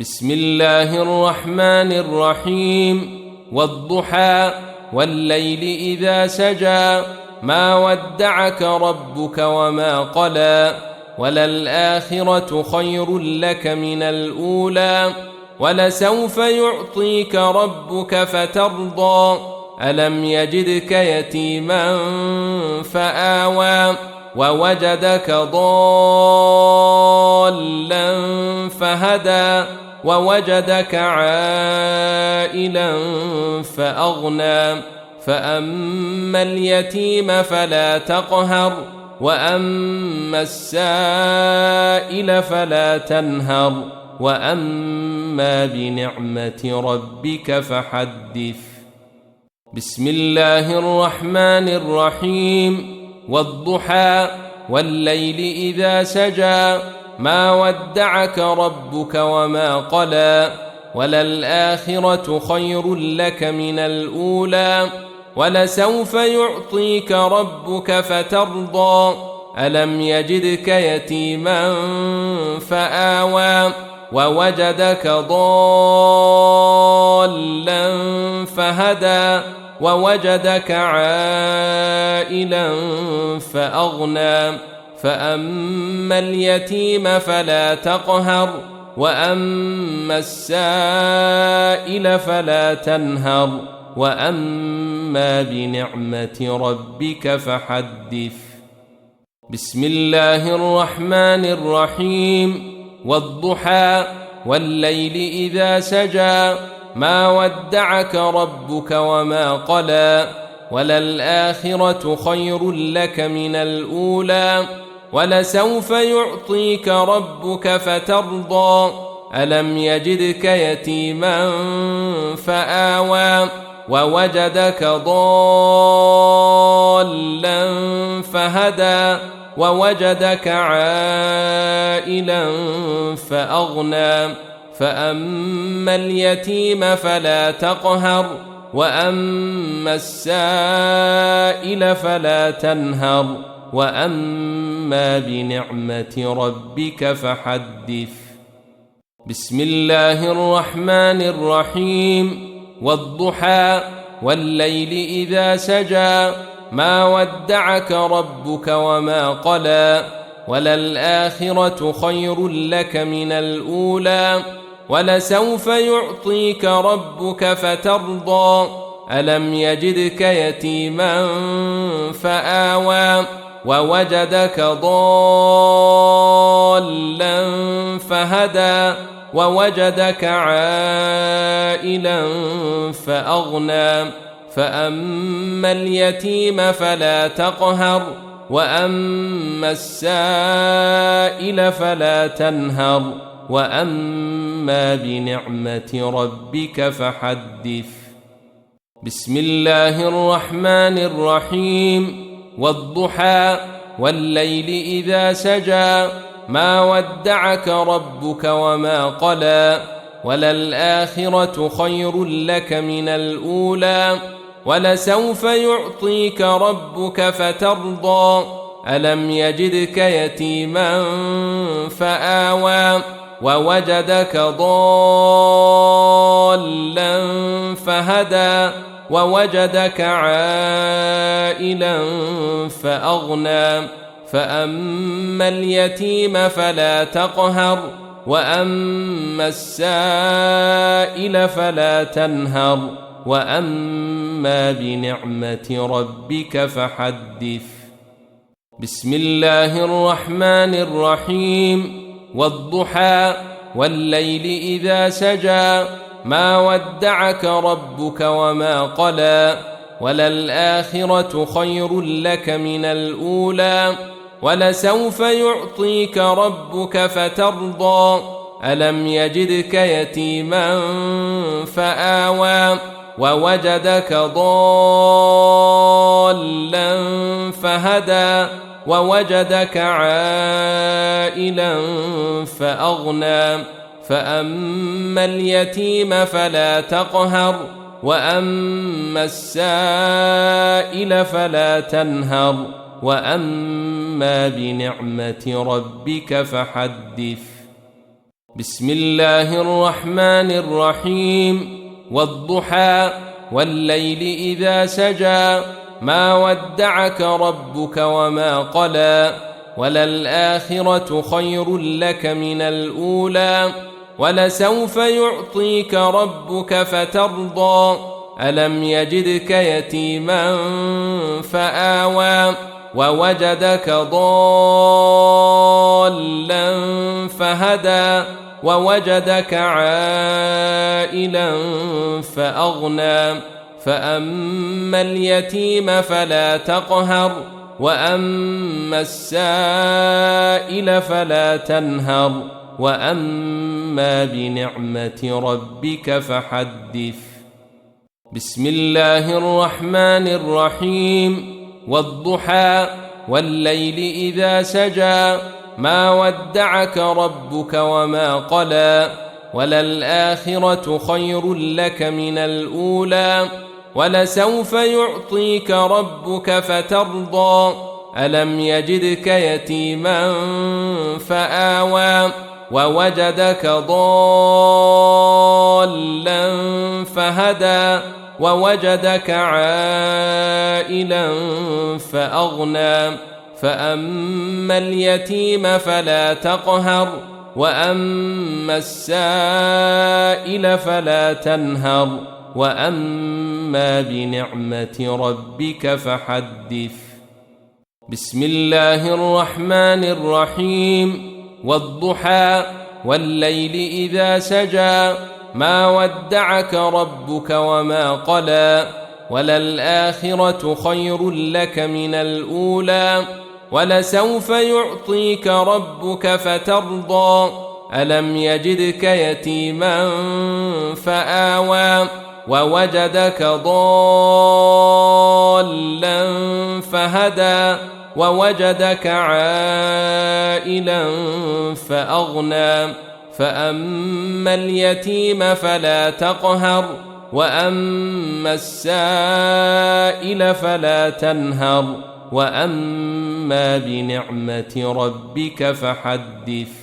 بسم الله الرحمن الرحيم. والضحى والليل إذا سجى ما ودعك ربك وما قلى وللآخرة خير لك من الأولى ولسوف يعطيك ربك فترضى ألم يجدك يتيما فآوى ووجدك ضالا فهدى ووجدك عائلا فأغنى فأما اليتيم فلا تقهر وأما السائل فلا تنهر وأما بنعمة ربك فحدث. بسم الله الرحمن الرحيم. والضحى والليل إذا سجى ما ودعك ربك وما قلى وللآخرة خير لك من الأولى ولسوف يعطيك ربك فترضى ألم يجدك يتيما فآوى ووجدك ضالا فهدى ووجدك عائلا فأغنى فأما اليتيم فلا تقهر وأما السائل فلا تنهر وأما بنعمة ربك فحدث. بسم الله الرحمن الرحيم. والضحى والليل إذا سجى ما ودعك ربك وما قلى وللآخرة خير لك من الأولى ولسوف يعطيك ربك فترضى ألم يجدك يتيما فآوى ووجدك ضالا فهدى ووجدك عائلا فأغنى فأما اليتيم فلا تقهر وأما السائل فلا تنهر وأما بنعمة ربك فحدث. بسم الله الرحمن الرحيم. والضحى والليل إذا سجى ما ودعك ربك وما قلى وللآخرة خير لك من الأولى ولسوف يعطيك ربك فترضى ألم يجدك يتيما فآوى ووجدك ضالا فهدى ووجدك عائلا فأغنى فأما اليتيم فلا تقهر وأما السائل فلا تنهر وأما بنعمة ربك فحدث. بسم الله الرحمن الرحيم. والضحى والليل إذا سجى ما ودعك ربك وما قلى وللآخرة خير لك من الأولى ولسوف يعطيك ربك فترضى ألم يجدك يتيما فآوى ووجدك ضالا فهدى ووجدك عائلا فأغنى فأما اليتيم فلا تقهر وأما السائل فلا تنهر وأما بنعمة ربك فحدث. بسم الله الرحمن الرحيم. والضحى والليل إذا سجى ما ودعك ربك وما قلى وللآخرة خير لك من الأولى ولسوف يعطيك ربك فترضى ألم يجدك يتيما فآوى ووجدك ضالا فهدى ووجدك عائلا فأغنى فأما اليتيم فلا تقهر وأما السائل فلا تنهر وأما بنعمة ربك فحدث. بسم الله الرحمن الرحيم والضحى والليل إذا سجى ما ودعك ربك وما قلى وللآخرة خير لك من الأولى ولسوف يعطيك ربك فترضى ألم يجدك يتيما فآوى ووجدك ضالا فهدى ووجدك عائلا فأغنى فأما اليتيم فلا تقهر وأما السائل فلا تنهر وأما بنعمة ربك فحدث بسم الله الرحمن الرحيم والضحى والليل إذا سجى ما ودعك ربك وما قلى وللآخرة خير لك من الأولى ولسوف يعطيك ربك فترضى ألم يجدك يتيما فآوى ووجدك ضالا فهدى ووجدك عائلا فأغنى فأما اليتيم فلا تقهر وأما السائل فلا تنهر وأما بنعمة ربك فحدث بسم الله الرحمن الرحيم والضحى والليل إذا سجى ما ودعك ربك وما قلى وللآخرة خير لك من الأولى ولسوف يعطيك ربك فترضى ألم يجدك يتيما فآوى ووجدك ضالا فهدى ووجدك عائلا فأغنى فأما اليتيم فلا تقهر وأما السائل فلا تنهر وأما بنعمة ربك فحدث